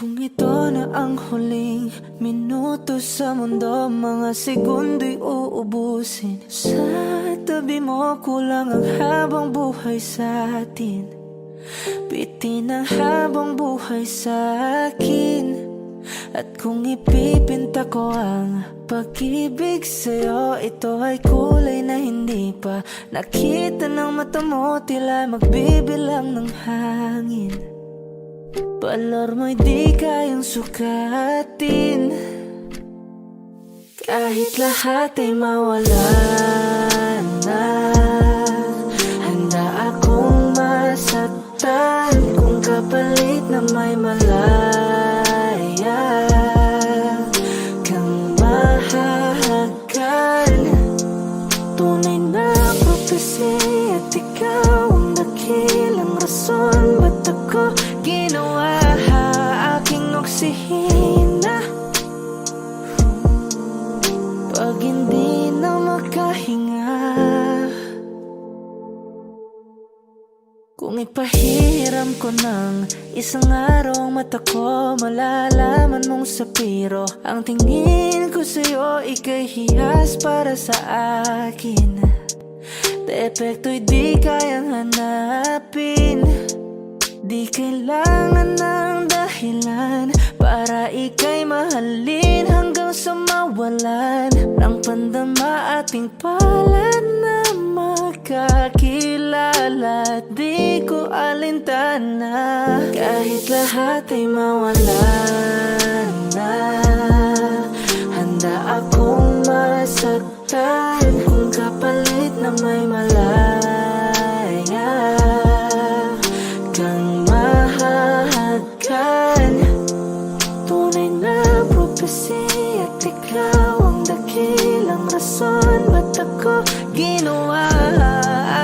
Kung ito na ang huling minuto sa mundo, mga segundo'y uubusin. Sa tabi mo kulang ang habang buhay sa atin. Bitin ang habang buhay sa akin. At kung ipipinta ko ang pag-ibig sa'yo, ito ay kulay na hindi pa nakita ng mata mo, tila magbibilang ng hangin. Balor mo'y di kayang sukatin, kahit lahat ay mawala na. Handa akong masaktan kung kapalit na may malaya kang mahahagan. Tunay na prophecy at ikaw ang dakilang rason ba't ako ginawa aking oksihina. Pag hindi na makahinga, kung ipahiram ko ng isang araw ang mata ko, malalaman mong sapiro ang tingin ko sa'yo, ika'y hiyas para sa akin. Depekto'y di kayang hanapin, di kailangan ng dahilan para ika'y mahalin hanggang sa mawalan ng pandama ating palad na magkakilala. Di ko alintana kahit lahat ay mawalan na. Handa akong masaktan kung kapalit na may malaya kang mahahagan. Tunay na prophecy at ikaw ang dakilang rason ba't ako ginawa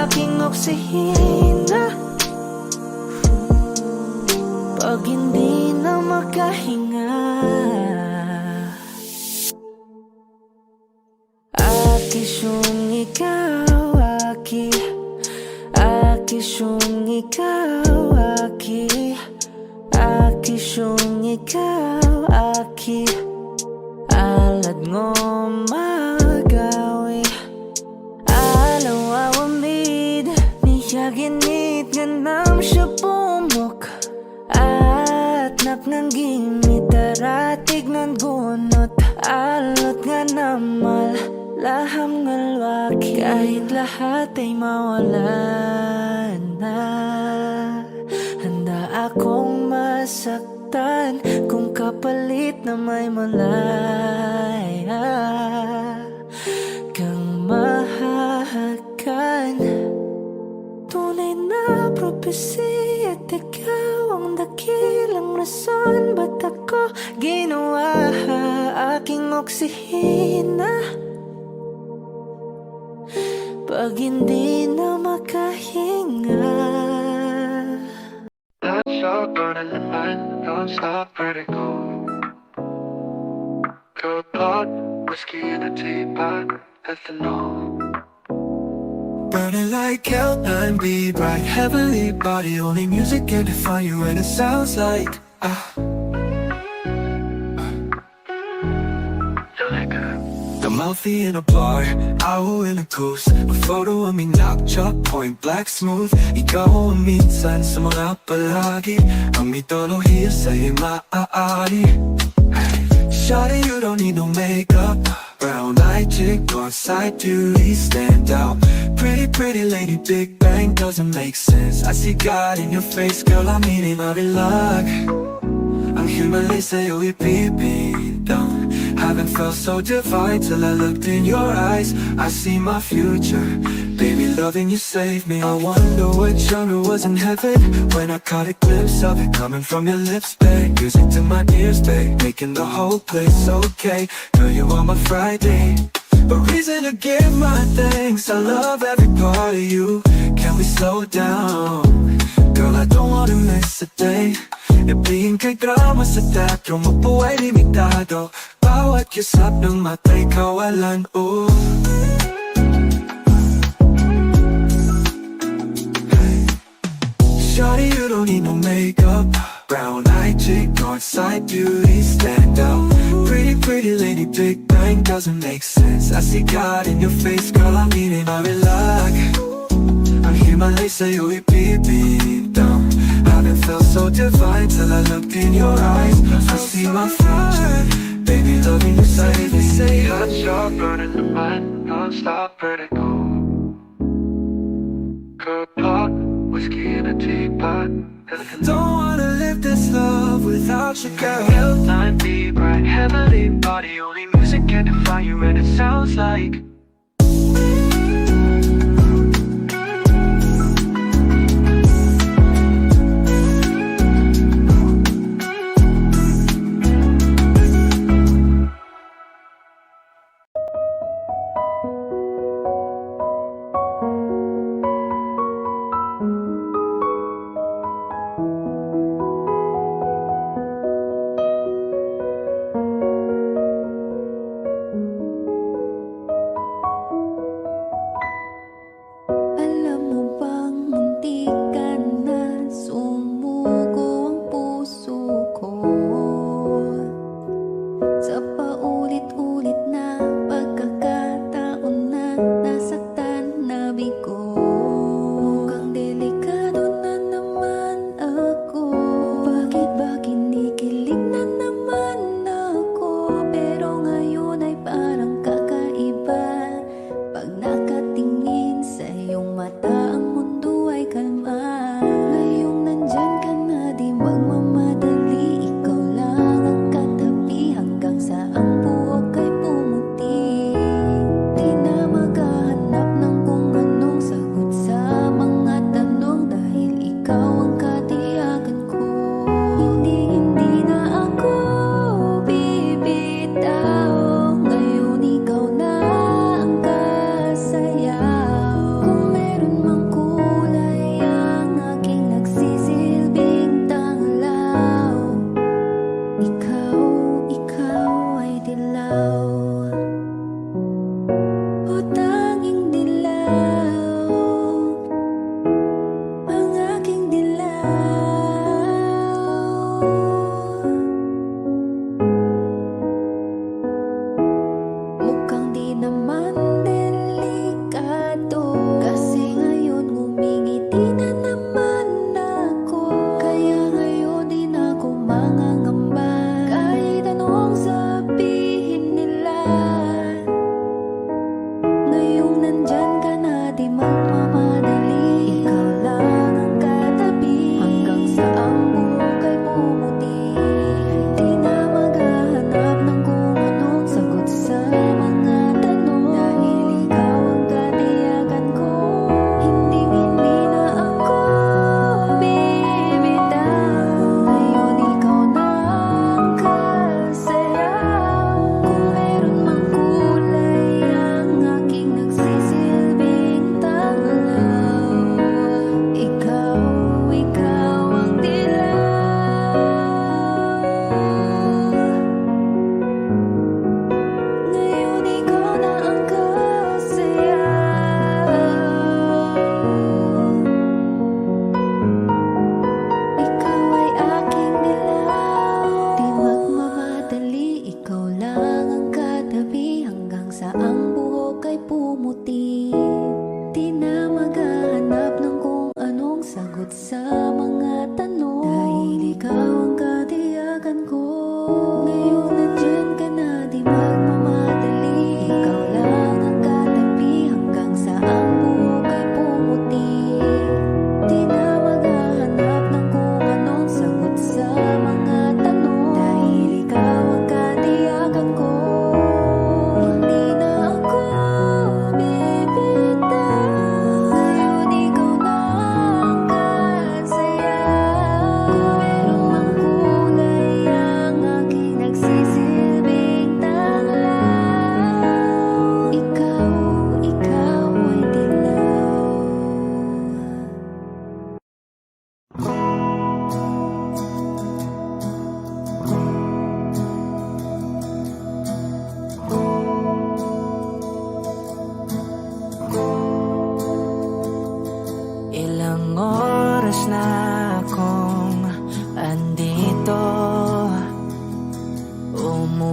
aking oksihina. Pag hindi na makahinga, akisyong ikaw, akisyong ikaw, akisyong ikaw, alad ngo magawi alaw awamid niyaginit ganam siya pumok at naknanggimit taratig ng gunot alot nga namal laham ngalwaki. Kahit lahat ay mawalan na, handa akong masaktan kung kapalit na may malaya kang mahahagan. Tunay na prophecy at ikaw ang dakilang rason ba't ako ginawa aking oksihina. Pag hindi na makahinga, let's stop burning the night, don't stop, let it go. Good blood, whiskey in a teapot, ethanol. Burning like hell, 9B, bright heavenly body. Only music can define you and it sounds like the mouthy in a bar, ako in a coast. A photo of me knock-chop, point black smooth. Ikaw ang minsan sa mga palagi, ang mitolohiya sa'yo'y maaari. Shawty, you don't need no makeup, brown-eyed chick, on-side duty, stand out. Pretty, pretty lady, Big Bang doesn't make sense. I see God in your face, girl, I'm eating marilak. Ang himalay sa'yo ipipintang, haven't felt so divine till I looked in your eyes. I see my future, baby, loving you saved me. I wonder what genre was in heaven when I caught a glimpse of it coming from your lips, babe. Music to my ears, babe, making the whole place okay. Girl, you are my Friday, a reason to give my thanks. I love every part of you. Can we slow down? Girl, I don't wanna miss a day. Ibigin kay drama sa teatro, mabuhay limitado. Bawat kisap ng mata'y kawalan, Shawty, you don't need no makeup, brown-eyed chick, northside beauty, stand out. Pretty, pretty lady, big bang doesn't make sense. I see God in your face, girl, I'm eating a relax. Ang himalay sa'yo ibibig daw. Haven't felt so divine till I looked in your eyes. I see my future, baby, loving you side by side. Hot shot, burning the mind, non-stop vertigo. Curb pot, whiskey in a teapot. Don't wanna live this love without you, girl. Helltime, be bright, heavenly body. Only music can define you, and it sounds like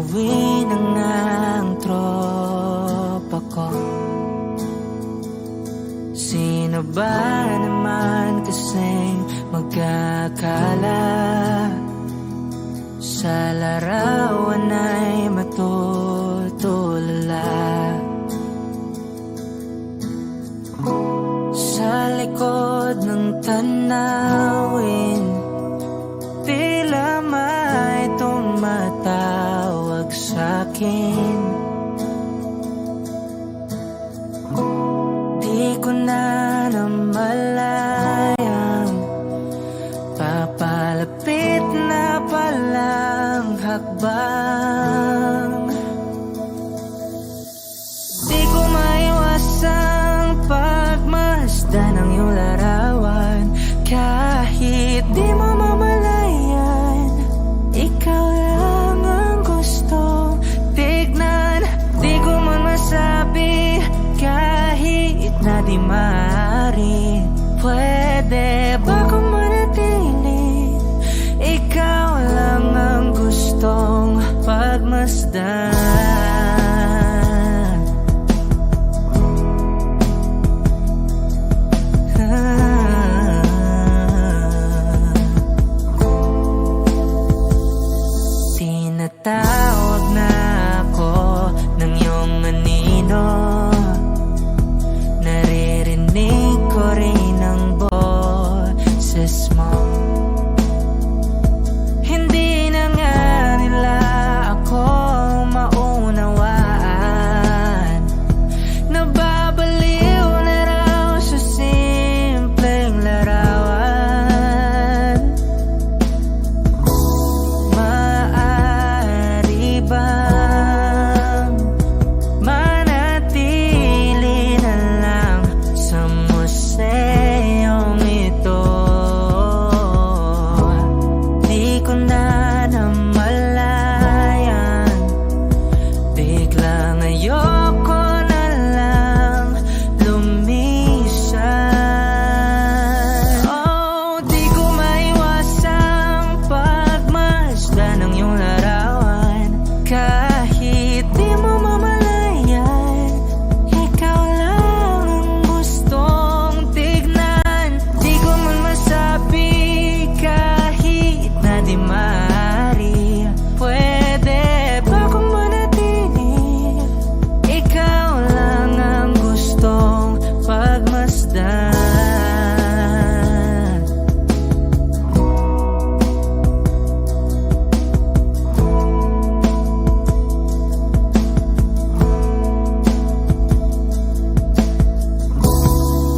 Uuwi na nga ang tropa ko. Sino ba naman kasing magkakala sa larawan ay matutulala? Sa likod ng tanawin, tila may tumatawag sa'kin. Di ko na namalayang papalapit na palang hakbang. Di ko maiwasang pagmasdan ng iyong larawan. Kahit di mo mamalayan, ikaw lang ang gustong tignan. Di ko man masabi kahit na di maaari. Pwede ba kung manatili? Ikaw lang ang gustong pagmasdan. Tinatawag na ako ng iyong anino. Naririnig ko rin ang boses mo. Hindi na nga nila ako maunawaan. Nababaliw na raw sa simpleng larawan. Maaari bang manatili na lang sa museyong ito? Di ko na namalayan, biglang ayoko na lang lumisan. Oh, di ko maiwasang pagmasdan ng iyong larawan. Kahit di mo mamalayan, ikaw lang ang gustong tignan. Di ko man masabi kahit na di maaari. Pwede ba kung manatili? Ikaw lang ang gustong pagmasdan.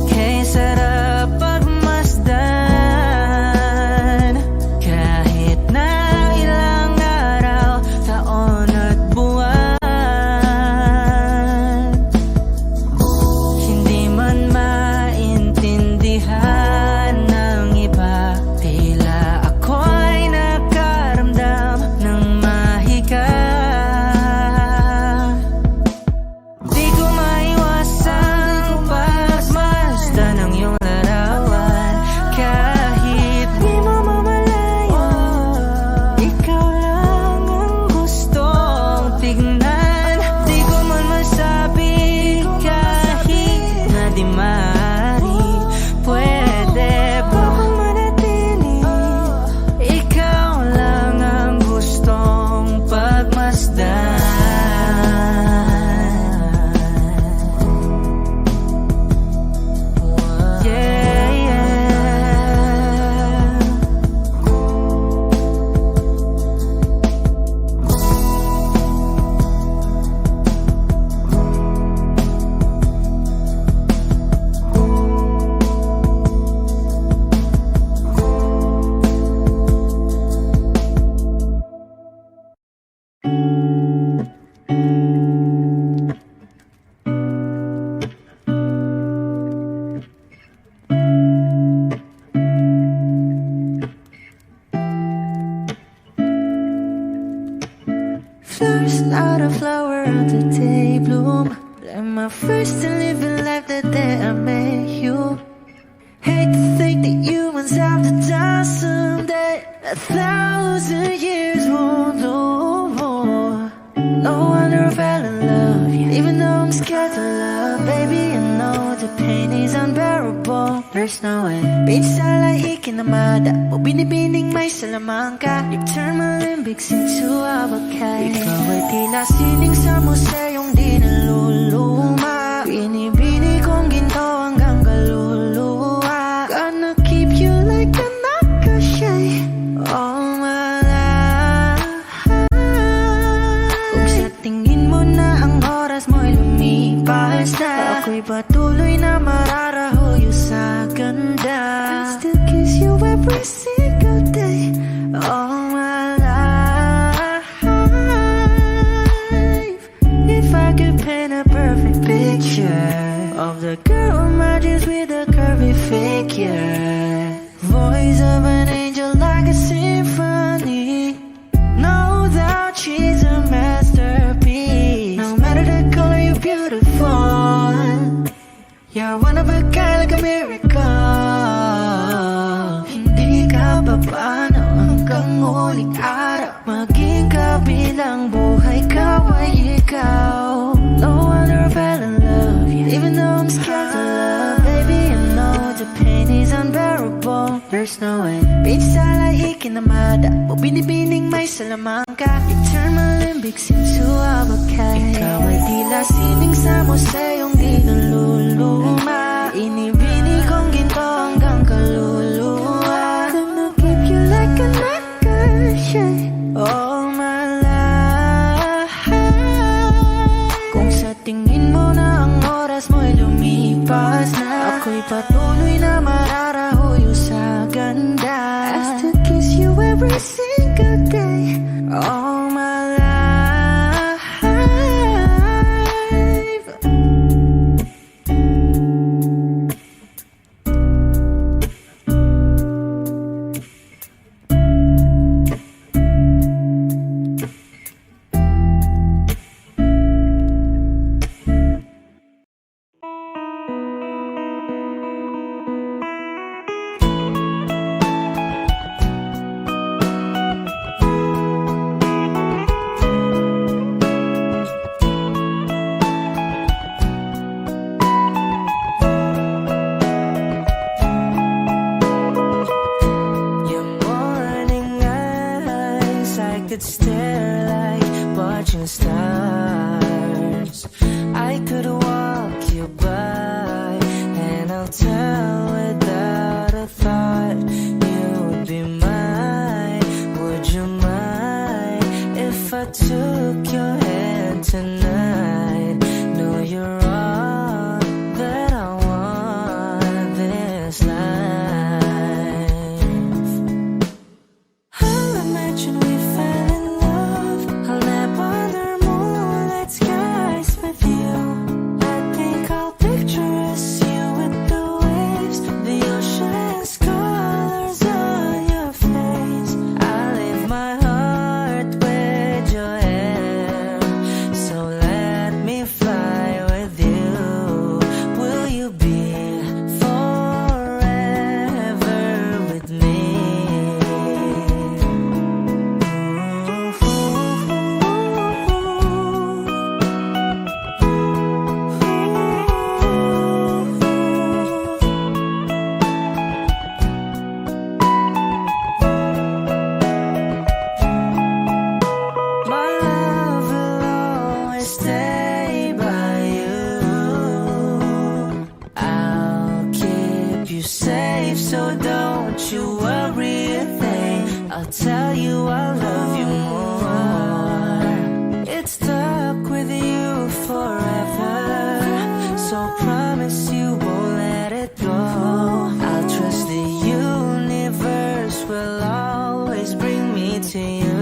Kay sarap pagmasdan, kahit na ilang araw, taon at buwan. Hindi man maintindihan ng iba, tila ako'y nakaramdam ng mahika. Di ko maiwasang pagmasdan ng iyong larawan. Kahit di mo mamalayan, ikaw lang ang gustong tignan. Di ko man masabi kahit na di maaari. Pwede ba kung manatili? Ikaw lang ang gustong pagmasdan. Yeah, yeah. Flowers not a flower of the day bloom. But am I first to live a life the day I met you? Hate to think that humans have to die someday. 1,000 years won't know more. there's no way. Pinsala ikinamada mo binibining may salamangka. You turn my limbics into abakay. Ikaw ay tila sining sa museyong di naluluma. Binibini kong ginto hanggang kaluluwa. Gonna keep you like a nakashay all my life. Kung sa tingin mo na ang oras mo'y lumipas na, ako'y patuloy na mararahuyo sa ganda. I still kiss you every single day all my life. If I could paint a perfect picture of the girl in my dreams with a curvy figure, voice of an angel like a symphony, no doubt she's a masterpiece. No matter the color, you're beautiful. You're one of a kind, like a miracle. Hindi ka pa paano hanggang uling araw, maging kabilang buhay ka ay ikaw. No wonder I fell in love, even though I'm scared to love. Baby, I know the pain is unbearable. There's no way. Pinsala ikinamada mo binibining may salamangka. You turn my limbics into abakay. Ikaw ay tila sining sa museyong di naluluma. Inibini kong ginto hanggang kaluluwa. Gonna keep you like a nakashay all my life. Kung sa tingin mo na ang oras mo'y lumipas na, ako'y patuloy na mararahuyo sa ganda. I still kiss you every single day all my life. Could stare like watching stars. I could walk you by, and I'll tell without a thought you would be mine. Would you mind if I took your hand tonight? No, you're all that I want this life. I'll imagine we fell in love. I'll nap under moonlit skies with you. I think I'll picture us, you with the waves, the ocean's colors on your face. I leave my heart with your hair, so let me fly with you. Will you be forever with me? My love will always stay by you. I'll keep you safe, so don't you worry a thing. I'll tell you I love you more. It's stuck with you forever, so promise you won't let it go. I'll trust the universe will always bring me to you.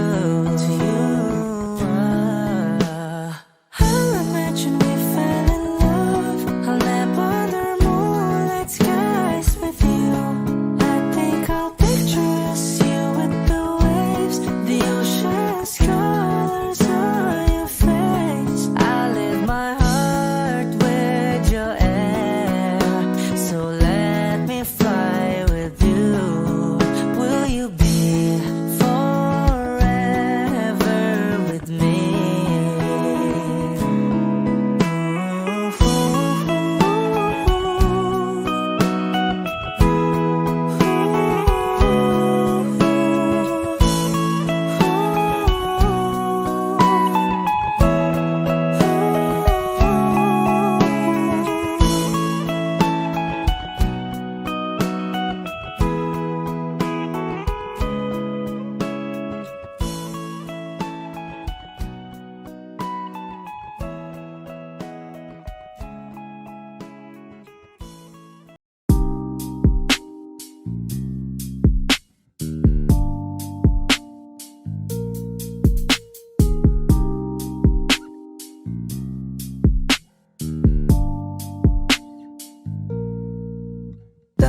I'll imagine we fell in love. I'll nap under moonlit skies with you. I think I'll picture us, you with the waves, the ocean.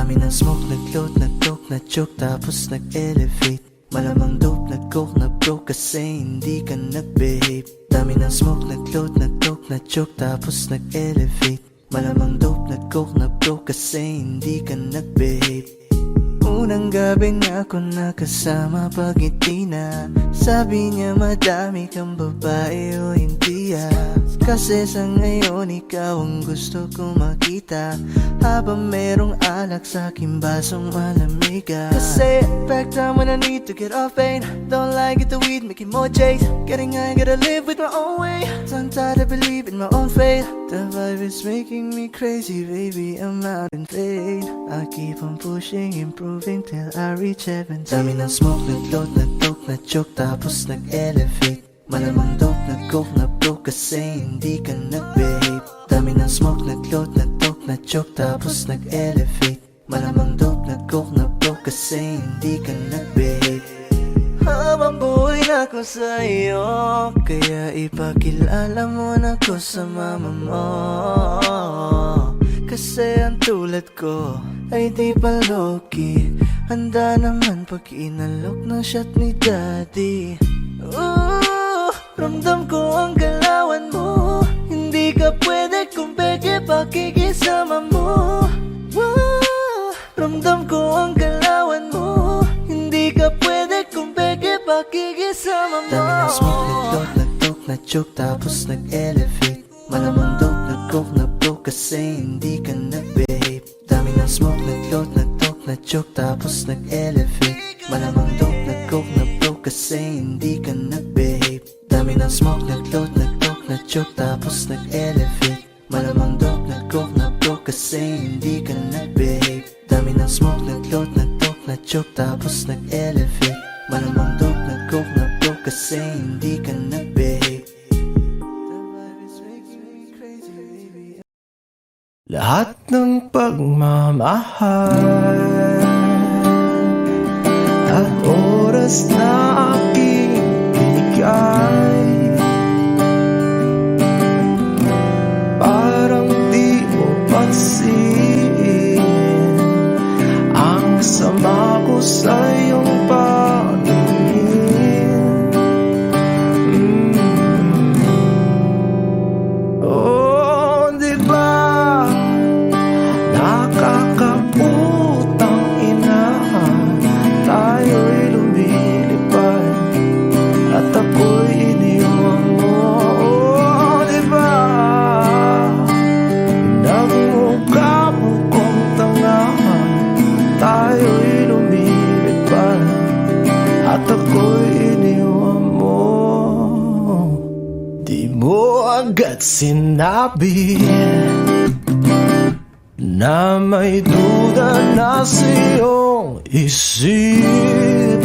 Dami ng smoke, nag-load, nag-coke, na-choke, tapos nag-elevate. Malamang dope, nag-coke, na-broke kasi hindi ka nag-behave. Dami ng smoke, nag-load, nag-coke, na-choke, tapos nag-elevate. Malamang dope, nag-coke, na-broke kasi hindi ka nag-behave. Unang gabi niya ako nakasama pag ngiti na. Sabi niya madami kang babae o hindi Kasi sa ngayon ikaw ang gusto kong makita. Habang merong alak sa aking basong malamig Kasi back time when I need to get off pain. Don't like it the weed, making more chase. Getting high, gotta live with my own way. Tongue tied, I believe in my own fate. The vibe is making me crazy, baby, I'm out in fade. I keep on pushing, improving till I reach heaven. Dami ng smoke, nag-load, nag-coke, na-choke, tapos nag-elevate. Malamang dope, nag-coke, na-broke kasi hindi ka nag-behave. Dami ng smoke, nag-load, nag-coke, na-choke, tapos nag-elevate. Malamang dope, nag-coke, na-broke kasi hindi ka nag-behave. Habang buhay na ko sa'yo, kaya ipakilala mo na ko sa mama mo. Kasi ang tulad ko ay di pa low-key. Handa naman pag inalok ng shot ni daddy. Ooh, ramdam ko ang galawan mo. Hindi ka pwede kung peke pakikisama mo. Ooh, ramdam ko ang galawan mo. Hindi ka pwede kung peke pakikisama mo. Dami ng smoke, nag-load, nag-coke, na-choke, tapos nag-elevate. Malamang dope, nag-coke, na-broke kasi hindi ka nag-behave. Dami ng smoke, nag-load, nag-coke, na-choke, tapos nag-elevate. Malamang dope, nag-coke, na-broke kasi hindi ka nag-behave. Dami ng smoke, nag-load, nag-coke, na-choke, tapos nag-elevate. Malamang dope, nag-coke, na-broke kasi hindi ka nag-behave. Dami ng smoke, nag-load, nag-coke, na-choke, tapos nag-elevate. Malamang dope, nag-coke, na-broke kasi hindi ka nag-behave. Lahat ng pagmamahal at oras na aking binigay, parang di mo pansin ang sama ko sa iyong paningin. Oh, di ba nakakaputang ina, tayo'y lumilipad at ako'y iniwan mo. Oh, diba? Nagmukha mo kong tanga, tayo'y lumilipad at ako'y iniwan mo. Di mo agad sinabi na may duda na sa iyong isip.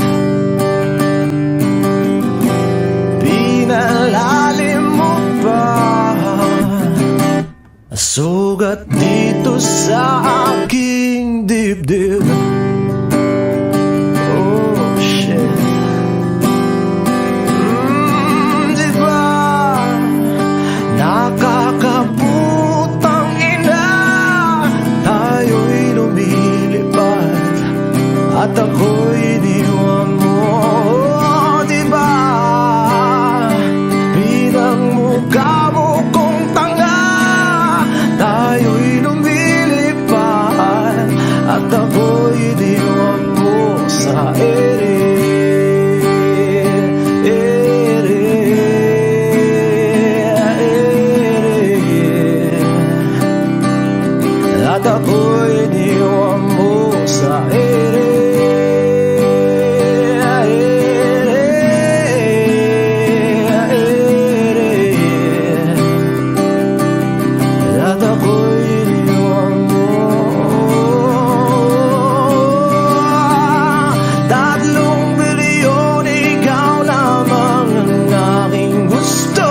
Pinalalim mo pa sugat dito sa aking dibdib. Oh shit. Diba nakakaputang ina, tayo'y lumilipad at ako'y iniwan mo. Oh, diba pinagmukha mo kong tanga, tayo'y lumilipad at ako'y iniwan mo sa ere. At ako'y iniwan mo sa ere. At ako'y iniwan mo. 3 bilyon, ikaw lamang ang aking gusto.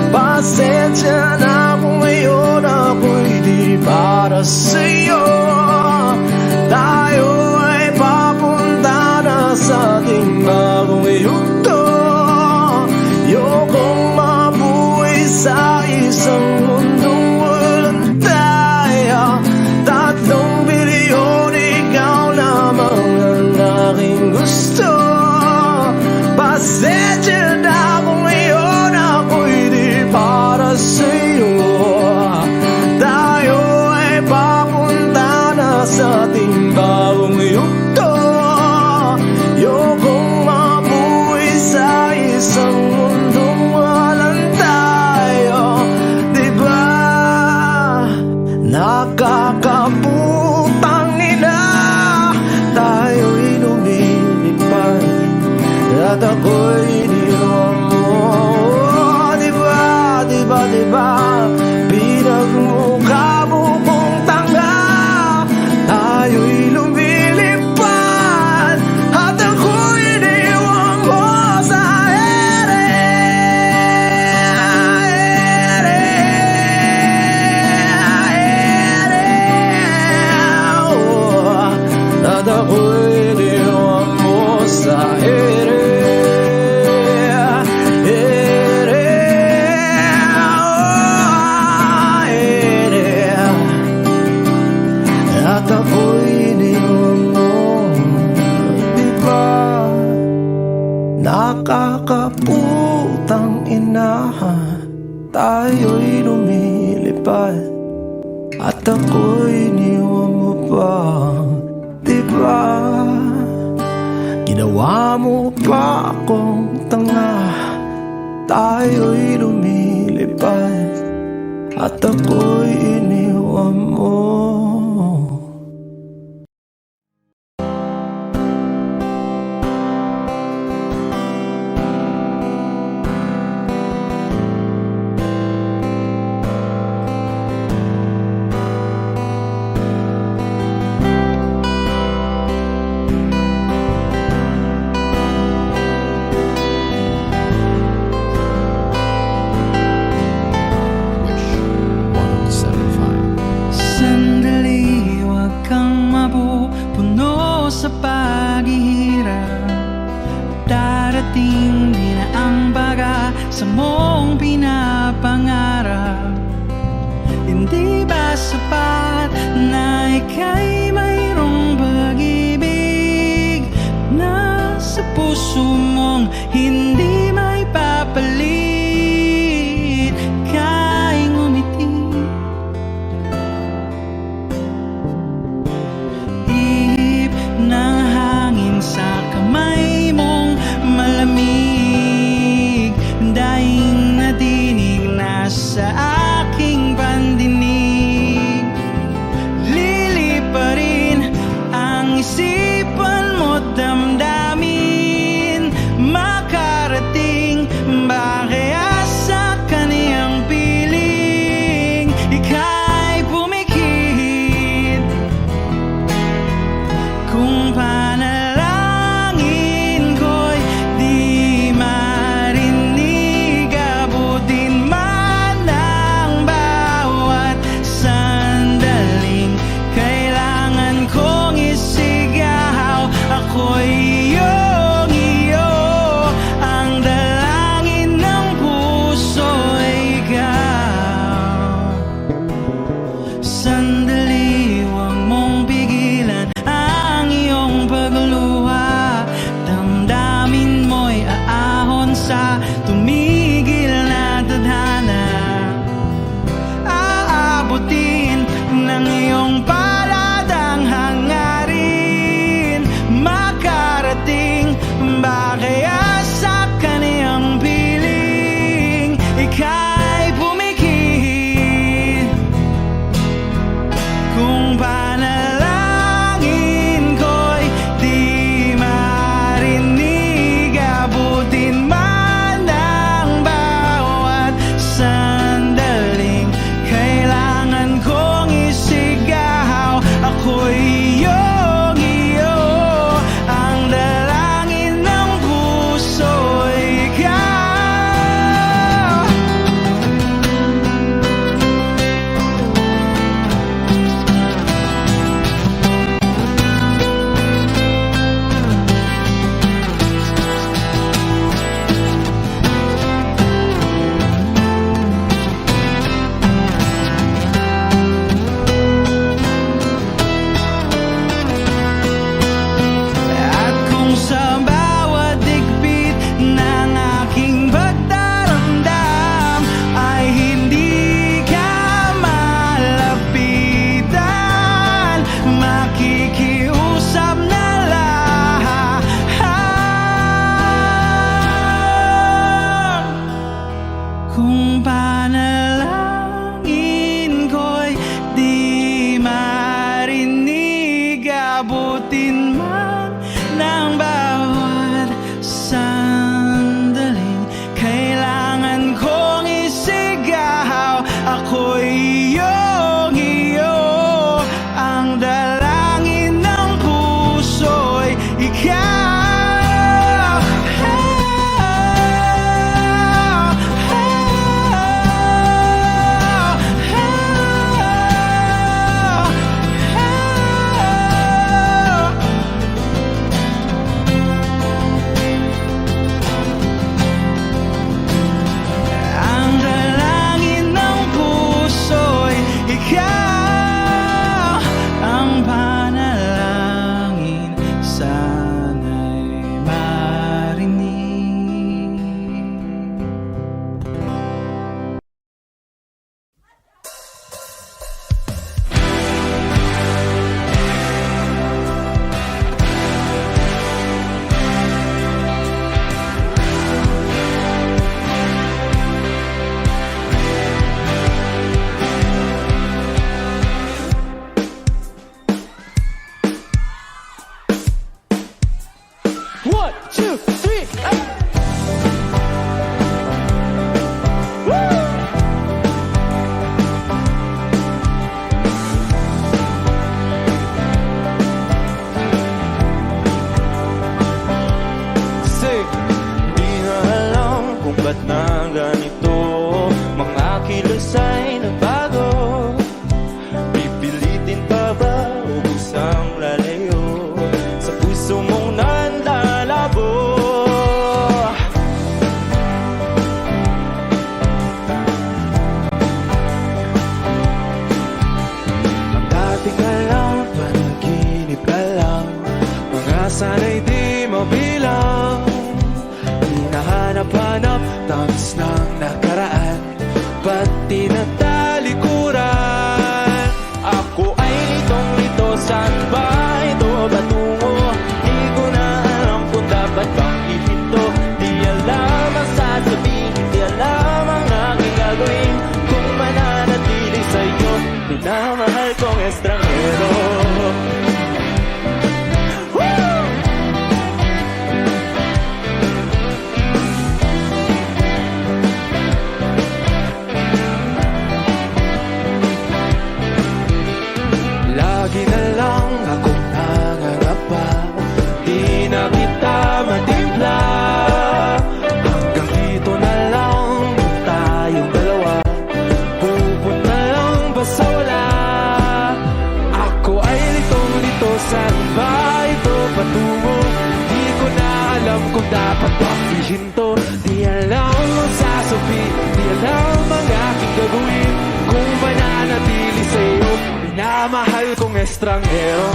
Pasensya na kung ngayon ako'y di para sa'yo. Tayo ay papunta na sa ating bagong yugto. Ayokong mabuhay sa isang mundong walang tayo. 3 bilyon at ako'y iniwan mo. Diba, pinagmukha mo kong tanga. Tayo'y lumilipad at ako'y iniwan mo sa ere. At ako'y iniwan mo sa ere. At ako'y iniwan mo. Diba, nakakaputang ina, tayo'y lumilipad at ako'y iniwan mo pa. Diba, ginawa mo pa akong tanga. Tayo'y lumilipad at ako'y iniwan mo. Sandali, huwag kang mapupuno sa paghihirap. Darating din ang baga sa mong pinapangarap. Hindi ba sapat na ika'y mayroong pag-ibig na sa puso mong hindi may papalit? Ka'y ngumiti, ihip ng hangin sa kamay mong malamig. Daing natinig na sa aking pandinig. Liliparin ang isipan mo, damdamin. Makarating ba kaya sa kaniyang piling? Ika'y pumikit kung panalangin ko'y di marinig. Abutin man ang bawat sandaling kailangan kong isigaw. Ako'y iyong iyo, ang dalangin ng puso ay ikaw. Sandali, huwag mong pigilan ang iyong pagluha. Damdamin mo'y aahon sa tumigil na tadhana. Aabutin ng iyong paladang hangarin. Makarating ba kaya sa kaniyang piling? Ika'y pumikit kung panalangin ko'y di marinig. Abutin man ang ba't na ganito? Mga kilos ay nagbago. Pipilitin pa ba o kusang lalayo sa puso mong nanlalabo? Ang dati ka lang, panaginip ka lang, mga sana'y di mabilang. Hinahanap-hanap, tamis ng nakaraan, pati na talikuran. Ako ay litong-lito, saan ba ito patungo? Di ko na alam kung dapat bang ihinto. Di alam ang sasabihin, di alam ang aking gagawin. Kung mananatili sa'yo, minamahal kong estranghero. Lagi na lang akong nangangapa, di na kita matimpla. Hanggang dito na lang tayong dalawa, pupunta lang ba sa wala? Ako ay litong-lito, saan ba ito patungo? Di ko na alam kung dapat bang ihinto. Di alam ang sasabihin, di alam ang aking gagawin. Kung mananatili sa'yo, minamahal kong estranghero.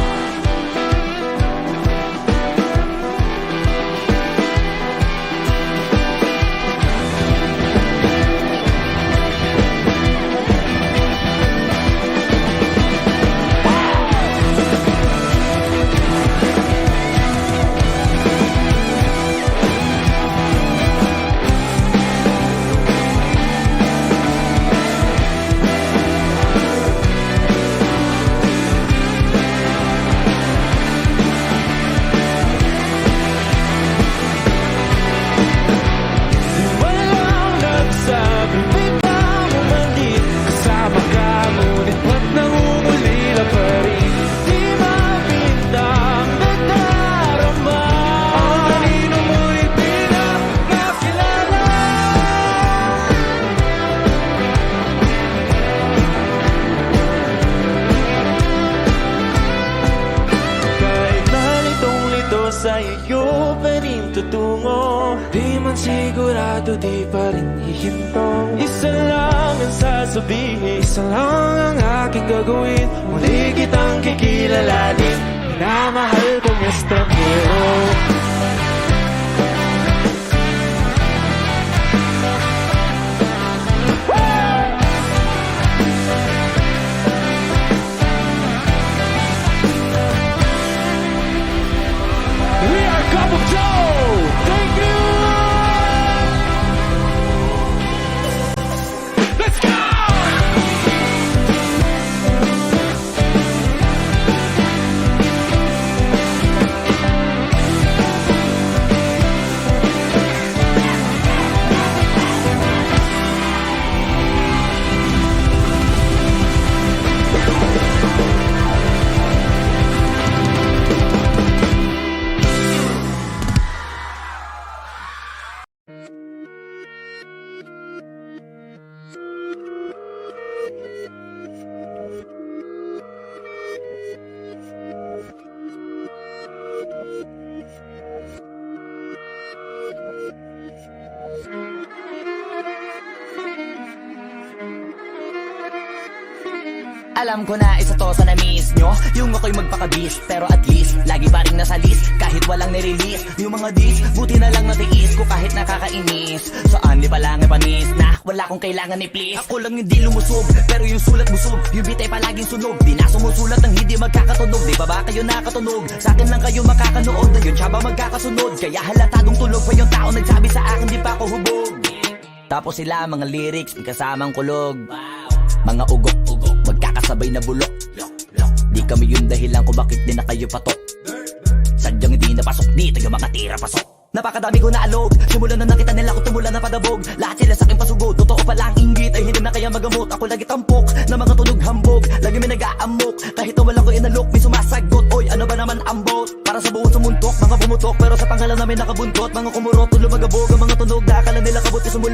Sa iyo pa rin tutungo, di man sigurado, di pa rin hihinto. Isa lang ang sasabihin, isa lang ang aking gagawin. Muli kitang kikilalanin, minamahal kong estranghero. Cup of Joe! Thank you! Let's go! Alam ko na isa to sa na-miss nyo, yung ako'y magpakabis. Pero at least, lagi pa rin nasa list, kahit walang nirelease. Yung mga dis, buti na lang natiis ko kahit nakakainis. Saan di pa lang panis na, wala kong kailangan ni please. Ako lang hindi lumusob, pero yung sulat busog. Yung bitay palaging sunog, di na sumusulat ng hindi magkakatunog. Di ba ba kayo nakatunog? Sa akin lang kayo makakanood, yun siya ba magkakasunod? Kaya halatadong tulog pa yung tao nagsabi sa akin di pa ako hubog. Tapos sila mga lyrics, may kasamang kulog. Mga ugok-ugok, magkakasabay na bulok. Di kami yung dahilan kung bakit di na kayo patok. Sadyang hindi napasok dito yung mga tira pasok. Napakadami ko na alog, simulan na nakita nila ko tumula na padabog. Lahat sila sa akin pasugod, totoo pala ang inggit ay hindi na kaya magamot. Ako lagi tampok, na mga tunog hambog. Lagi may nag-aamok, kahit na walang ko inalok. May sumasagot, oy ano ba naman ang bot? Para sa buong sumuntok, mga pumutok, pero sa pangalan namin nakabuntot. Mga kumurot, tulumagabog, ang mga tunog na akala nila kabot. Sumulong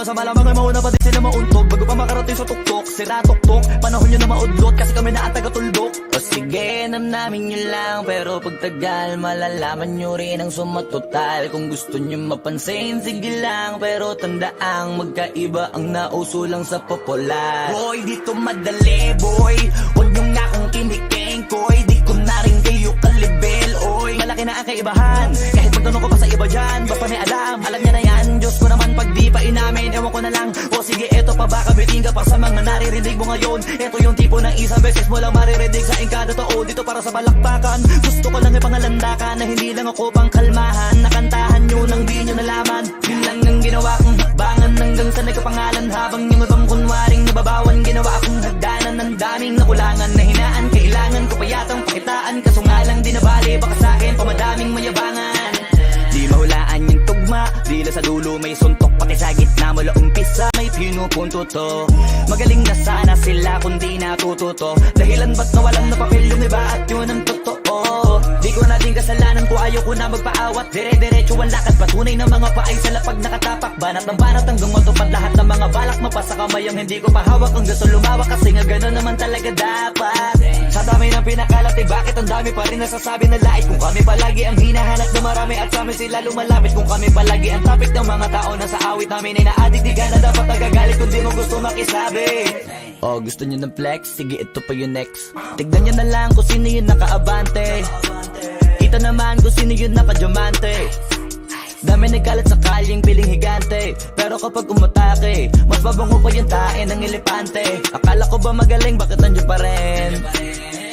sa malamang ay mauna pa din sila mauntog bago pa makarating sa tuktok. Sira tuktok, panahon nyo na maudlot kasi kami na ang taga-tuldok. O sige, namnamin nyo lang, pero pagtagal malalaman nyo rin ang sumatotal. Kung gusto nyo mapansin, sige lang, pero tandaang magkaiba ang nauso lang sa popular. Boy, dito madali, boy, huwag nyo nga akong kiniking, koy. Di ko na rin kayo kalibel, oy. Malaki na ang kaibahan, kahit magtanong ko pa sa iba dyan. Basta may alam niya na yan. Diyos ko naman pag di pa inamin, ewan ko na lang. O sige, eto pa baka biting ka pa sa mga naririnig mo ngayon. Eto yung tipo ng isang beses mo lang maririnig sa engkada totoo. Dito para sa balakbakan, gusto ko lang ipangalandakan na hindi lang ako pang kalmahan. Nakantahan nyo nang di nyo nalaman. Yun lang ang ginawa kong hakbangan hanggang sa nagkapangalan. Habang yung ibang kunwaring nababawan, ginawa akong hagdanan ng daming nakulangan na hinaan. Kailangan ko pa yatang pakitaan, kaso nga lang di nabali. Baka sa akin pamadaming mayabangan. Di mahulaan yung tugma, dila sa dulo may suntok. Pati sa gitna mula umpisa may pinupunto to. Magaling na sana sila kung di natututo. Dahilan ba't nawalan na papel yung iba at yun ang totoo. Di ko na din kasalanan ko, ayaw ko na magpaawat. Dire-diretso ang lakad, patunay ng mga paay sa lapag nakatapak. Banat ng banat hanggang matupad lahat ng mga balak. Mapasa kamay ang hindi ko pahawak. Ang gusto lumawak kasi nga gano'n naman talaga dapat. Sa dami ng pinakalat eh bakit ang dami pa rin nasasabi na lait. Kung kami palagi ang hinahanap na marami at sa amin sila lumalapit. Kung kami palagi ang topic ng mga tao na sa awit namin ay na-addict. Di ka na dapat nagagalit kung di mo gusto makisabi. Oh, gusto nyo ng flex? Sige, ito pa yung next. Tignan nyo na lang kung sino yung nakaabante. Kita naman kung sino yung nakadiamante. Dami nagkalat sa kalyeng piling higante. Pero kapag umatake, mas mabango pa yung tae ng elepante. Akala ko ba magaling, bakit nandiyo pa rin?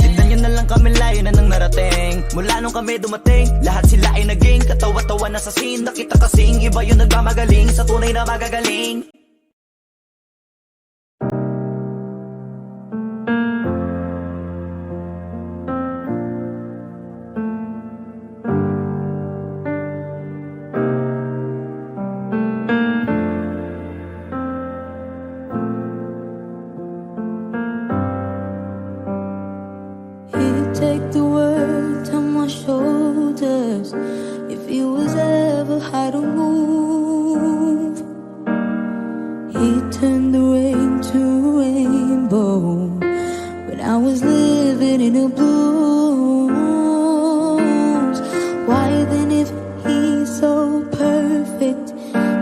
Tignan nyo na lang kami, layo na nang narating. Mula nung kami dumating, lahat sila ay naging katawa-tawa na sa scene. Nakita kasing iba yung nagmamagaling sa tunay na magagaling. Take the world on my shoulders. If he was ever how to move, he turned the rain to a rainbow when I was living in the blues. Why then, if he's so perfect,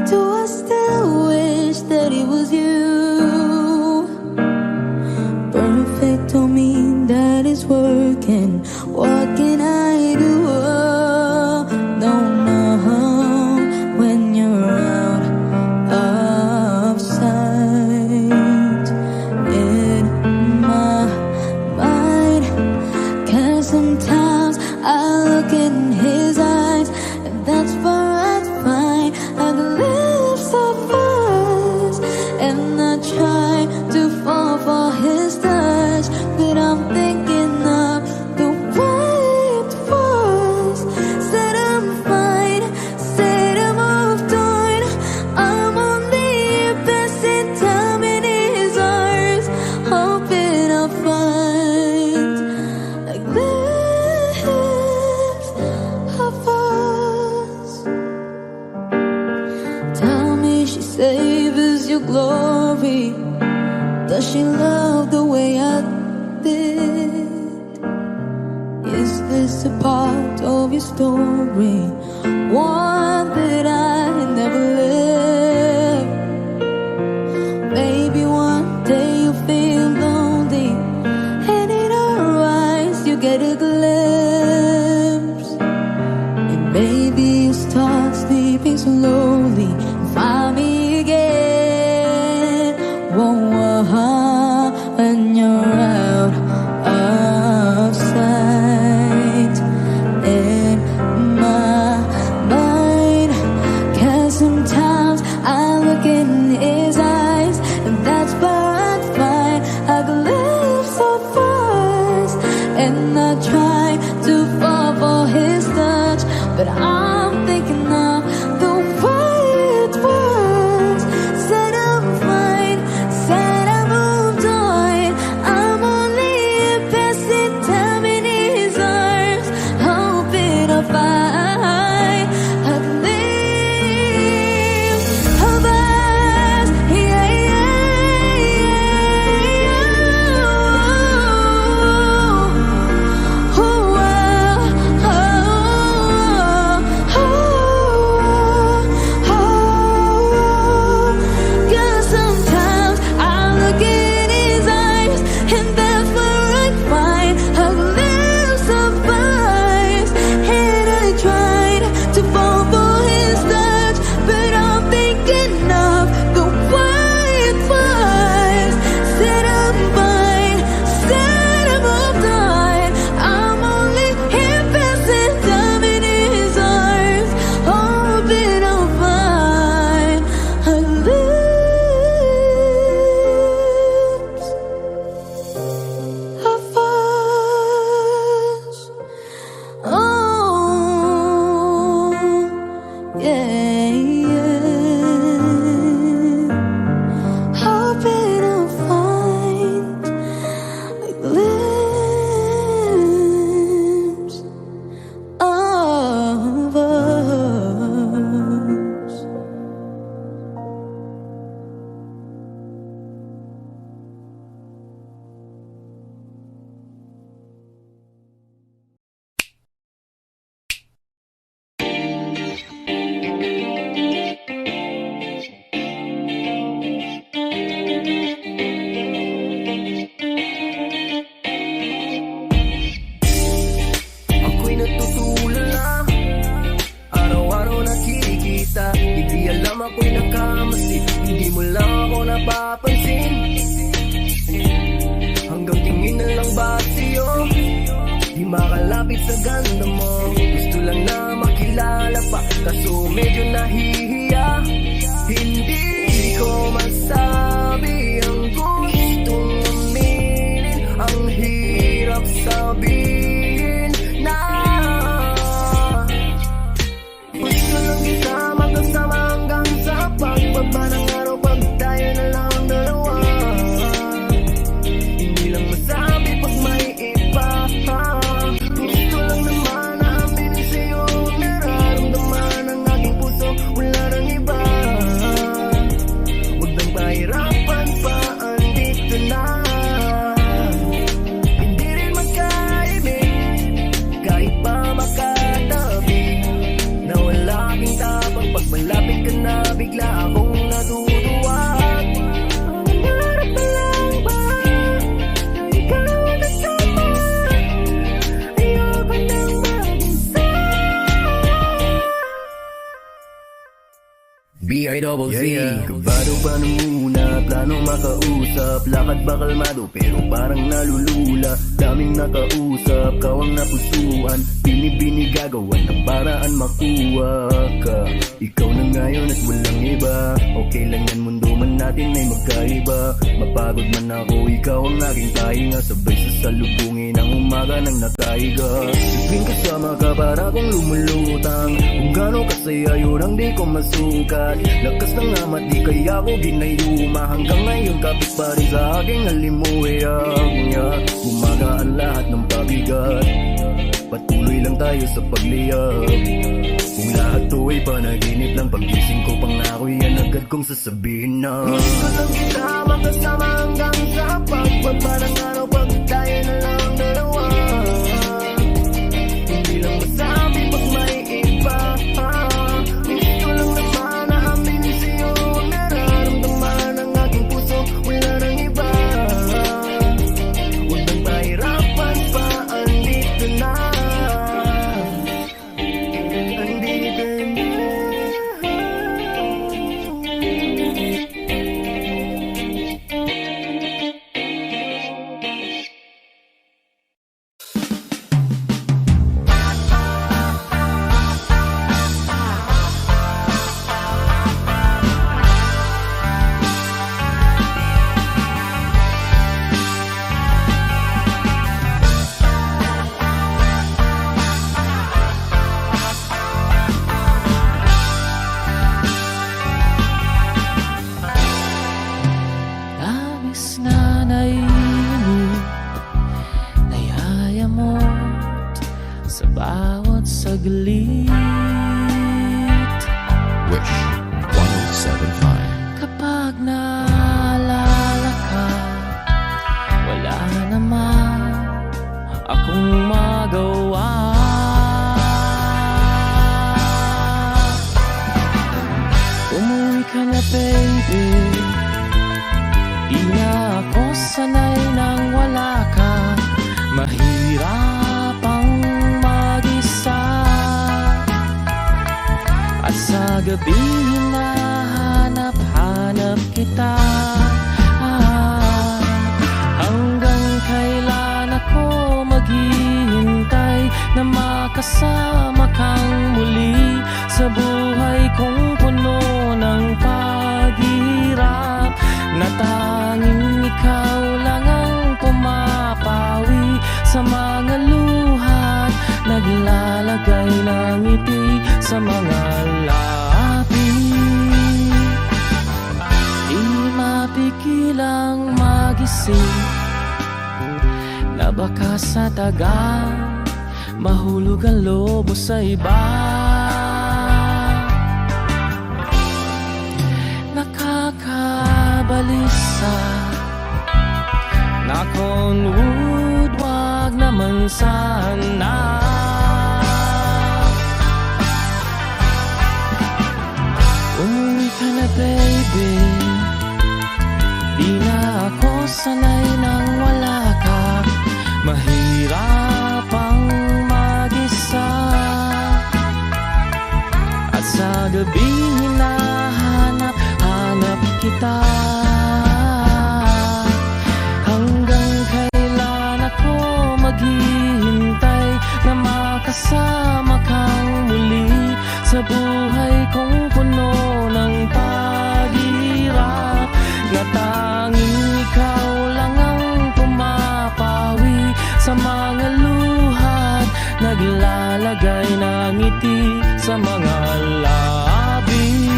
do I still wish that it was you? Perfect don't mean that it's working. What can I do? Don't know when you're out of sight in my mind. 'Cause sometimes I look in his eyes, and that's fine. I live so fast, and I try to fall for his touch, but I'm thinking of the way it was. Said I'm fine, said I moved on. I'm only best in time in his arms, hoping I'll find like lips of us. Tell me she savors your glory. Does she love the way I did? Is this a part of your story? One that I never lived. Maybe one day you'll feel lonely, and in her eyes you get a glimpse, and maybe you start sleeping slowly and find me again. Whoa, when you're out of sight in my mind. 'Cause sometimes I look in his eyes, and that's fine. I could live so fast, and I try to fall for his touch, but I'm thinking of the way it was. Said I'm fine, said I moved on. I'm only best in time in his arms, hoping I'll find a glimpse of us. alam ako'y nakamali. Hindi mo lang ako napapansin. Hanggang tingin na lang ba sa'yo? Di makalapit sa ganda mo. Gusto lang na makilala pa, kaso medyo nahihiya. Hindi ko masabi ang gustong aminin. Ang hirap sabihin na gusto lang kita magkasama hanggang sa pagbaba ng araw. Pag tayo na lang ang dalawa, hindi lang masabi pag may iba. Gusto lang naman na aminin sa'yo ang nararamdaman ng aking puso. Wala nang iba. Huwag nang pahirapan pa, andito na. Hindi rin magkaibig kahit pa makatabi. Na wala aking tapang pag malapit ka na, bigla akong natutuwa. Nangarap na lang ba na ikaw ang kasama? Ayoko nang mag-isa. B.I.Z. Kabado pa nung muna, plano makausap. Lakad ba kalmado pero parang nalulula. Daming nakausap, kawang napusuan. Binibini gagawan ng paraan makuha ka. Ikaw na ngayon at walang iba. Okay lang yan, mundo man natin ay magkaiba. Mapagod man ako, ikaw ang aking pahinga. Sabay sasalubungin ang umaga ng nakahiga. Tuwing kasama ka para kong lumulutang. Kung gano'n kasaya yun ang di ko masukat. Lakas ng amat di kaya ko ginayuma. Hanggang ngayon kapit pa rin sa aking alimuhiyang niya. Gumagaan lahat ng pabigat. Patuloy lang tayo sa pagliyab. Kung lahat to ay panaginip lang, pagising ko pang ako yan agad kong sasabihin na gusto lang kita makasama hanggang sa pagbaba ng araw. Pag tayo na lang ang dalawa, hindi lang masabi pag may iba. Gusto lang naman na aminin sa'yo ang nararamdaman ng aking puso. Wala nang iba. Huwag nang pahirapan pa, andito na. Labis na naiinip, nayayamot sa bawat saglit. Wish 107.5. Kapag naalala ka, wala naman akong magawa. Umuwi ka na baby, di na ako sanay nang wala ka. Mahirap ang mag-isa, at sa gabi hinahanap-hanap kita. Hanggang kailan ako maghihintay na makasama kang muli sa buhay kong puno ng paghihirap, na tanging ikaw lang ang pumapawi sa mga luhat, naglalagay ng ngiti sa mga labi. Di mapigilang magising na baka sa tagal mahulog ang lobo sa iba. Nakakabalisa na Conwood, wag naman sana. Umuwi ka na baby, di na ako sanay nang wala ka. Mahirap ang mag-isa, at sa gabi hinahanap kita. Hanggang kailan ako maghihintay na makasama kang muli sa buhay kong puno ng paghirap, na tanging ikaw lang ang pumapawi sa mga luhat, naglalagay ng ngiti sa mga labi.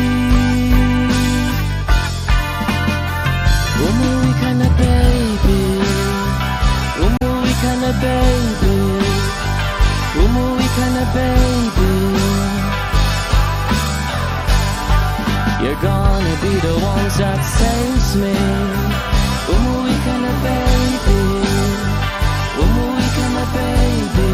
Umuwi ka na baby, umuwi ka na baby, umuwi ka na baby. You're gonna be the ones that saves me. Umuwi ka na baby, umuwi ka na baby.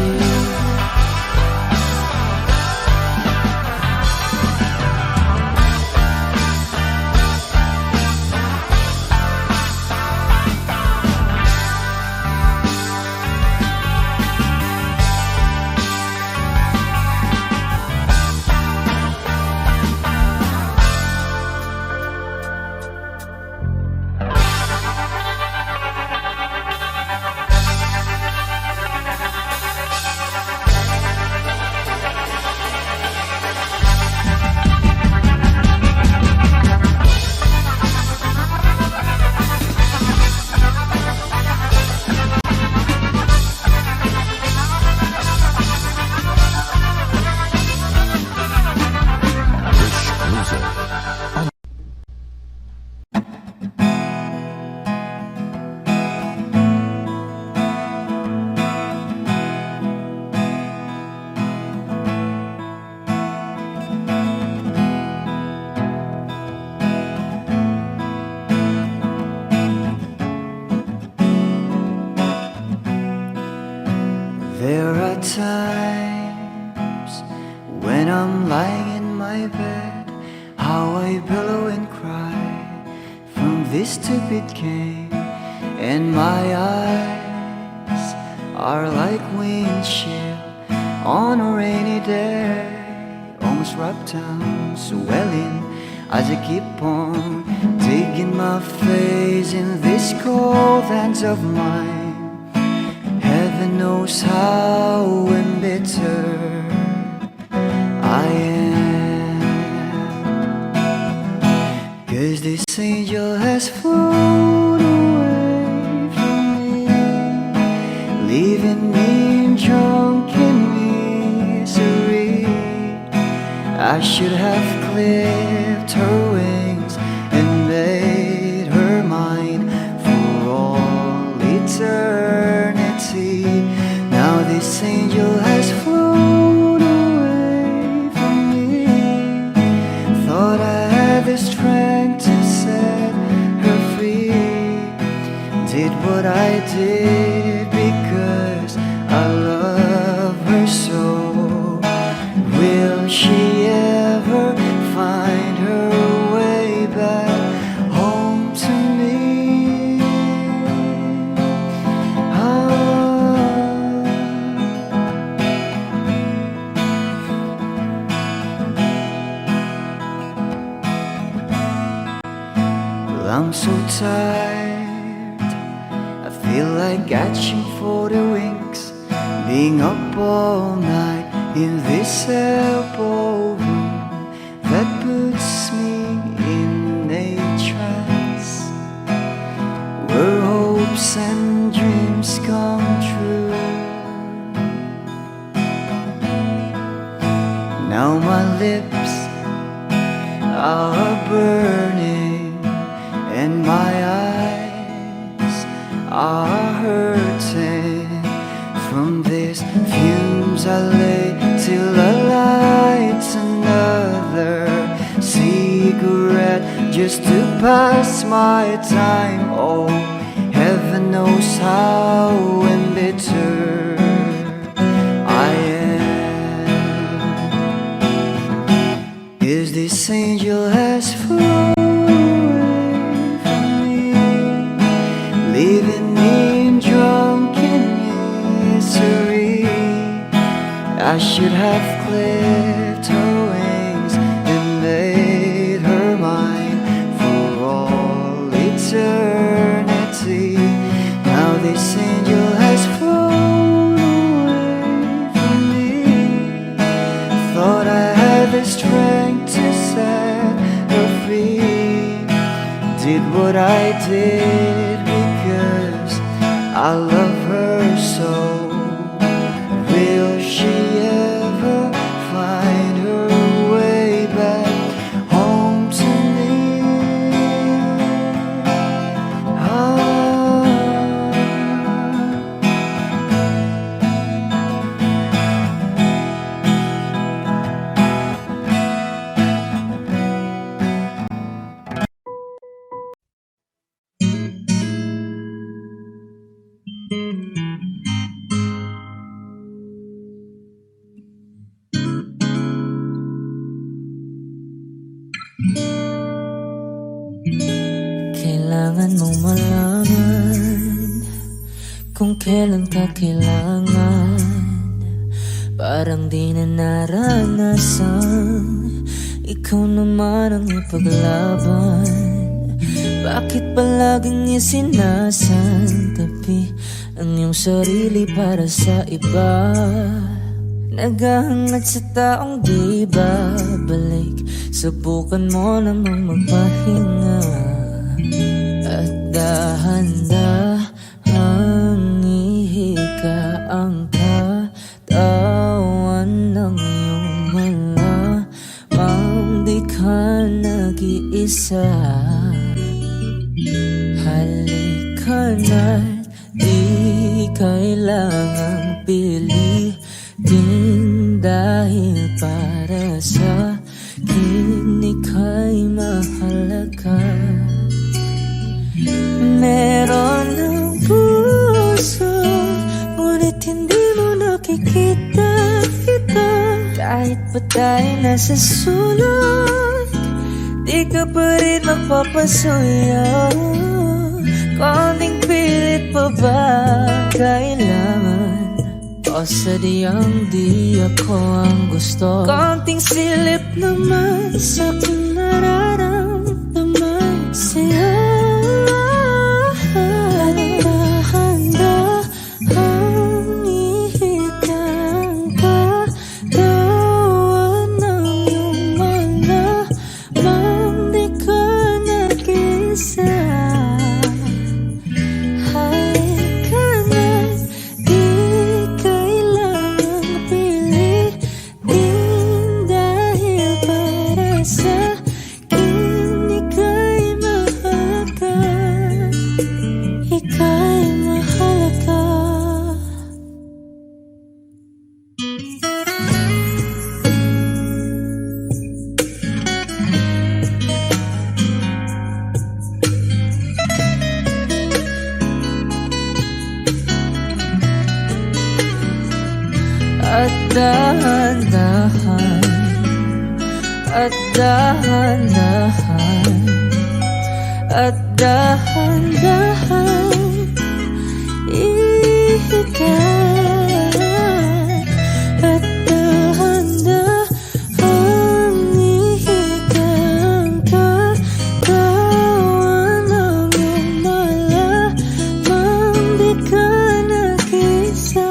There are times when I'm lying in my bed, how I pillow and cry from this stupid game, and my eyes are like windshield on a rainy day, almost wrapped down, swelling as I keep on digging my face in this cold hands of mine. Heaven knows how embittered I am, 'cause this angel has flown away from me, leaving me drunken misery. I should have clipped her wings and made her mine for all eternity. Now this angel has flown away from me. Thought I had the strength to set her free. Did what I did because I love her so. Will she ever find her way back home to me? I'm so tired, I feel like catching for the wings, being up all night in this elbow room that puts me in a trance, where hopes and dreams come true. Now my lips are burning and my eyes are hurting from these fumes. I lay till I light another cigarette just to pass my time. Oh, heaven knows how embittered I am, 'cause this angel has flown leaving me drunken misery. I should have clipped her wings and made her mine for all did what I did because I love her so. Will she ever find her way back home to me? Ah. Kailangan mong malaman kung kailan ka kailangan. Parang di na naranasan, ikaw naman ang ipaglaban. Bakit palaging isinasantabi ang iyong sarili para sa iba? Naghahangad sa taong di babalik, subukan mo namang magpahinga. At dahan-dahang ihika ang katawan ng iyong malamang di ka nag-iisa. Halika na't di kailangang pilitin, dahil para sa akin ika'y mahalaga. Meron ng puso, ngunit hindi mo nakikita ito. Kahit pa tayo nasa sulok, di ka pa rin magpapasuyo. Konting pilit pa ba kailangan? O sadyang di ako ang gusto? Konting silip naman sa aking nararamdaman sa'yo. At dahan-dahan, at dahan-dahan, at dahan-dahan ihikat. At dahan-dahan ihikat ang katawan ng iyong malamang di ka nag-isa.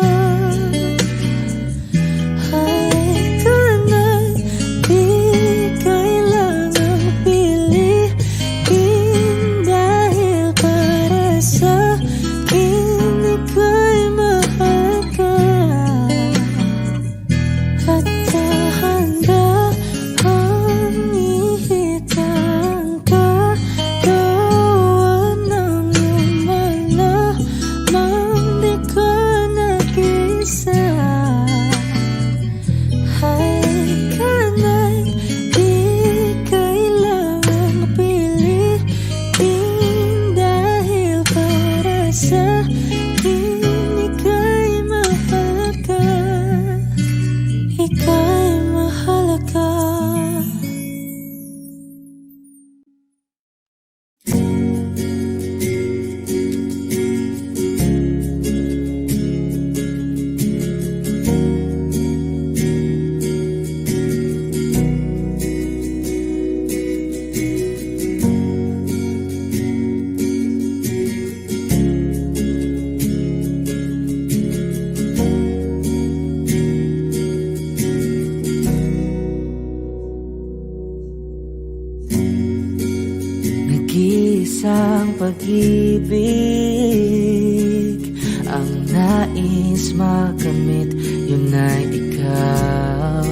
Dahil para sa akin ika'y mahal. Nag-iisang pag-ibig ang nais makamit, yun ay ikaw.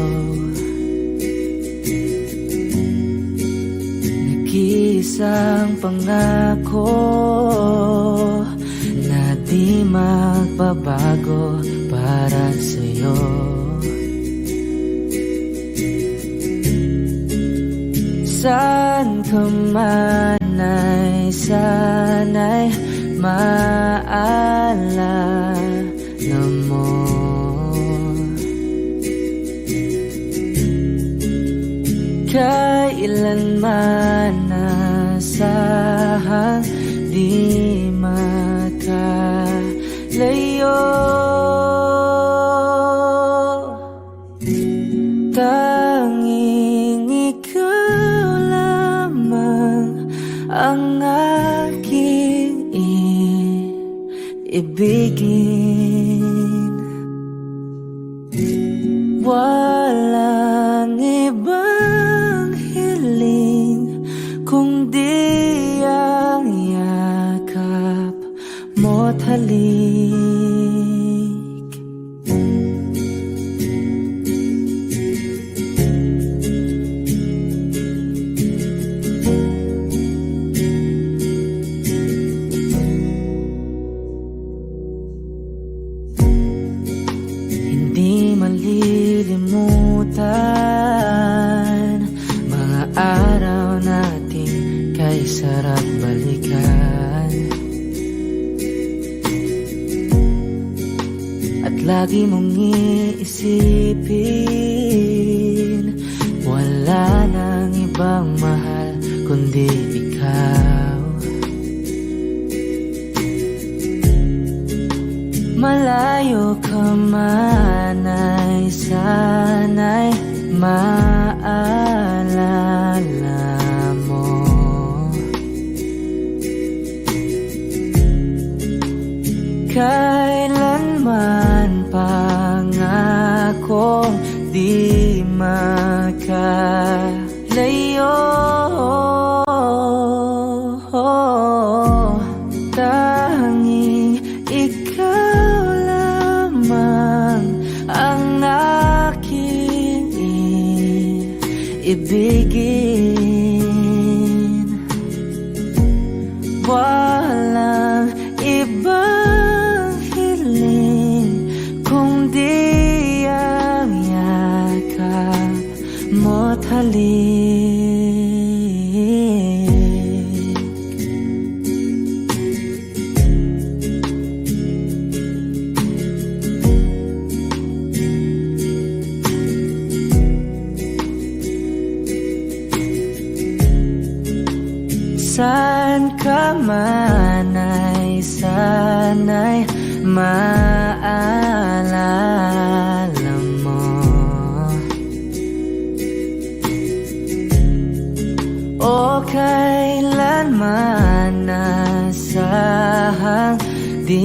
Nag-iisang pangako na di magbabago para sa'yo. Saan ka man ay sana'y maalala mo. Kailanman nasahang di makalayo. Tanging ikaw lamang ang aking ibigin. Walang ibang hiling kundi ang yakap mo't halik. Hindi malilimutan mga araw natin kay sarap balikan. At lagi mong iisipin, wala nang ibang mahal kundi ikaw. Malayo ka man ay sana'y maalala mo. Kailanman pangakong di makalayo. Tanging ikaw lamang ang aking ibigin. Walang ibang hiling kundi ang yakap mo't halik. Saan ka man ay sana'y maalala mo. O kailanman nasahang di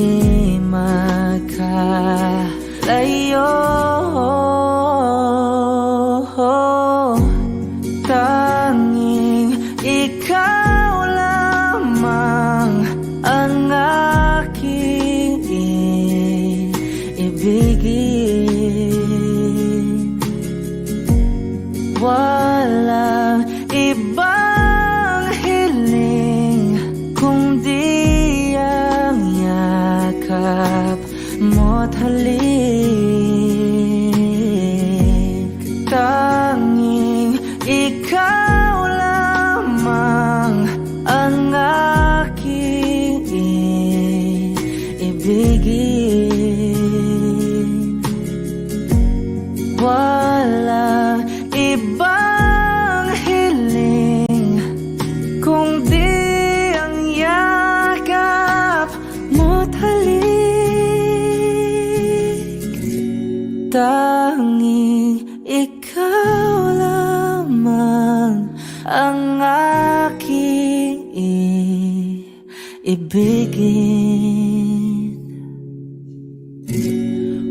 makalayo. Tanging ikaw lamang ang aking ibigin. Walang ibang hiling kundi ang yakap mo't halik. Tanging ikaw lamang ang aking ibigin. Walang ibang hiling kundi ang yakap mo't halik. Tanging ikaw lamang ang aking ibigin.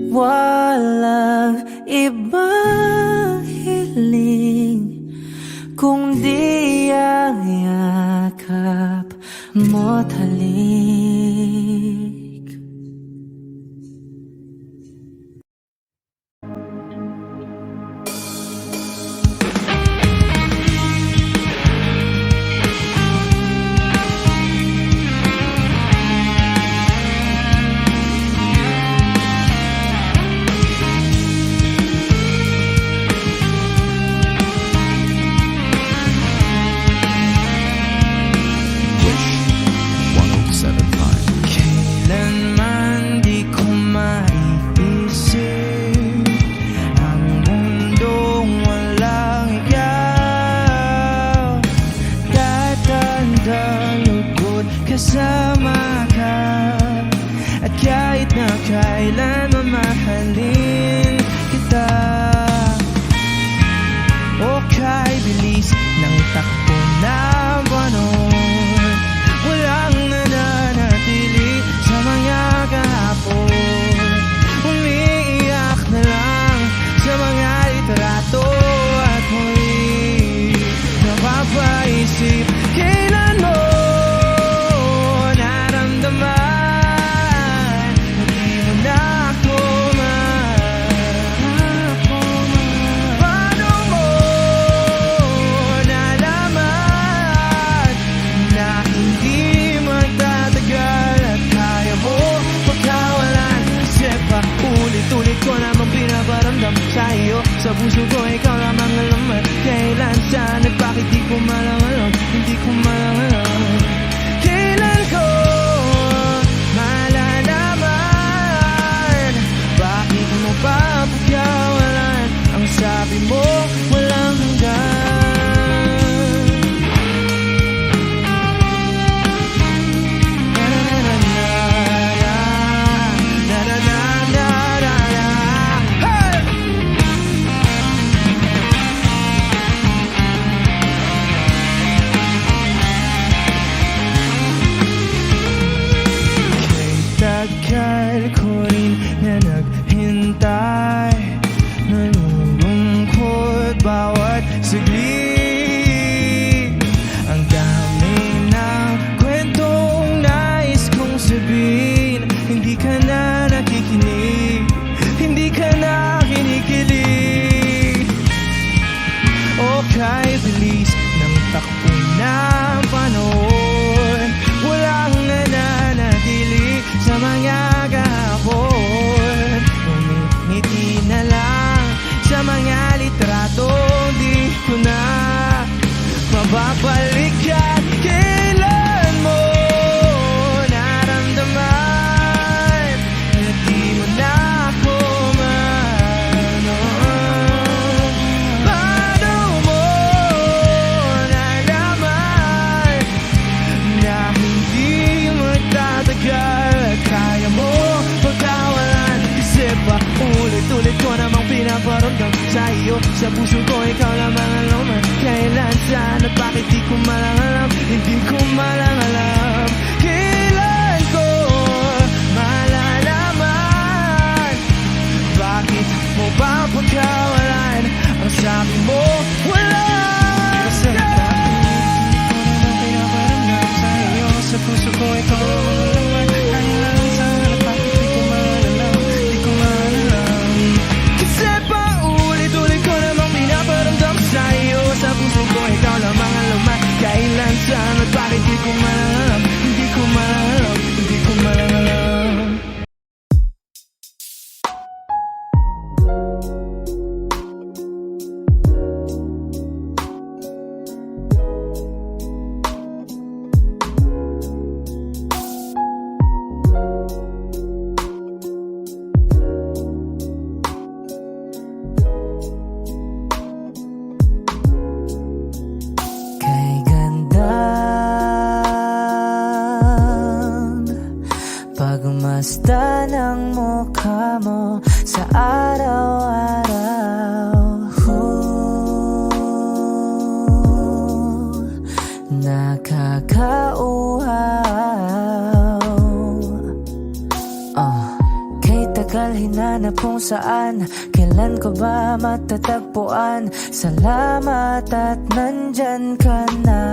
Walang ibang hiling kundi ang yakap mo't halik. Kailanman di ko maiisip ang mundong walang ikaw. Tatandang lugod kasama ka, at kahit na kailan mamahalin kita. O kay bilis ng takbo ng panahon, walang nananatili sa mga kahapon. Umiiyak na lang sa mga litrato at muli napapaisip, kailan mo naramdaman na di mo na ako paano mo nalaman na hindi magtatagal at kaya mo pagkawalan? Kasi pa ulit-ulit ko namang pinaparamdam sa iyo. Sa puso ko ikaw lamang alam at kailan, saan at bakit di ko malang alam. Hindi ko malang alam kailan ko malalaman. Bakit mo pa pagkawalan? Ang sabi mo walang hanggan. Tagal ko rin na naghintay, nalulungkot bawat saglit. Ang dami ng kwentong nais kong sabihin, hindi ka na nakikinig, hindi ka na kinikilig. O kay bilis ng takbo ng panahon, walang nananatili sa mga kahapon. Umingiti na lang sa mga litrato, di ko na mababalikan. Kailan mo naramdaman na di mo na ako paano mo nalaman na hindi magtatagal at kaya mo pagkawalan? Kasi pa ulit-ulit ko namang pinaparamdam sa iyo. Sa puso ko ikaw lamang alam at kailan, saan at bakit di ko malang alam. Hindi ko malang alam kailan ko malalaman. Bakit mo ba pagkawalan? Ang sabi mo wala. Kasi pinaparamdam sa iyo. Sa puso ko ikaw lamang alam at kailan, saan at bakit di ko malang alam. Di ko malang alam kasi pa ulit-ulit ko namang pinaparamdam sa iyo. Sa puso ko ikaw lamang alam at kailan, saan at bakit di ko malang alam. Hindi ko malang alam, hindi ko malang alam. Kay gandang pagmasdan ng mukha mo sa araw-araw. Nakakauhaw. Kay tagal hinanap kung saan, kailan ko ba matatagpuan? Salamat at nandyan ka na.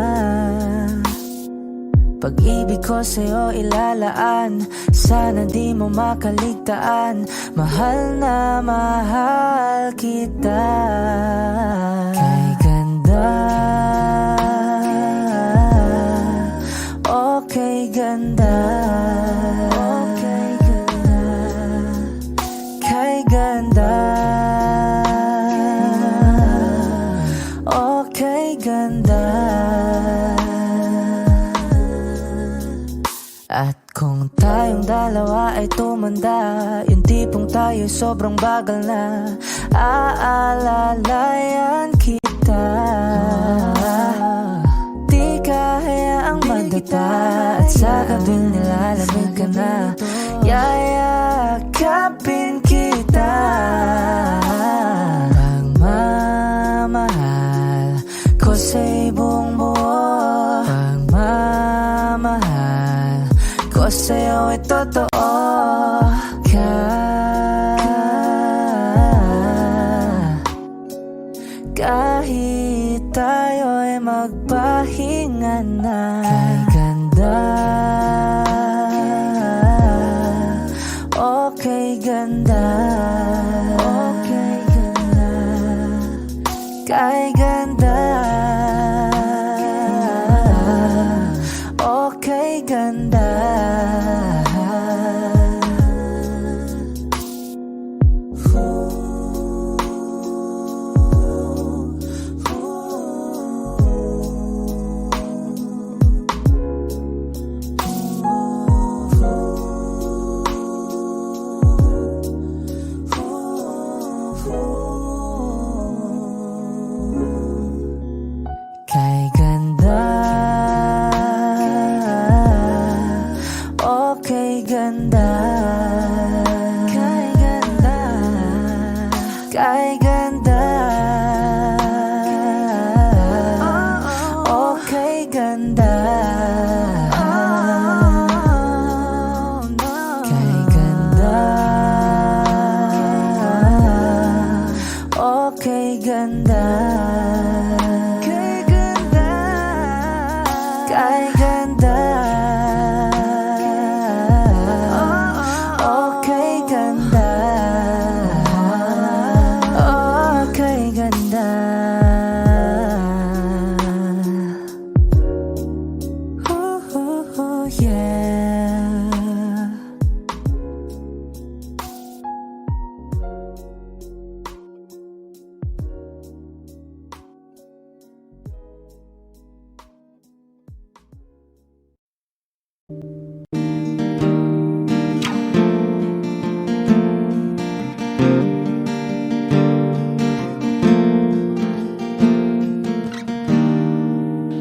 Pag-ibig ko sa'yo ilalaan, sana di mo makaligtaan. Mahal na mahal kita. Kay ganda, okay ganda, okay ganda, kay ganda, okay ganda. At kung tayong dalawa ay tumanda, yung tipong tayo sobrang bagal na, aalalayan kita. Di kaya ang magdata, at sa gabing nilalamig ka na, yayakapin kita. Pagmamahal ko sa'y buong buo, pagmamahal ko sa'yo ay totoo. Kahit tayo ay magpahinga na, kay ganda, okay ganda, okay ganda, kay ganda, okay ganda. Kay ganda, okay ganda, kay ganda, kay ganda, okay ganda, kay ganda, okay ganda. Kay ganda, okay ganda, okay ganda. Ooh, yeah.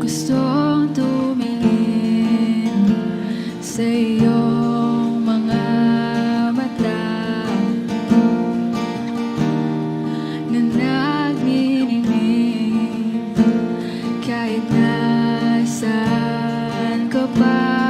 Gustong tumingin sa iyong mga mata na nagniningning kahit nasaan ka pa.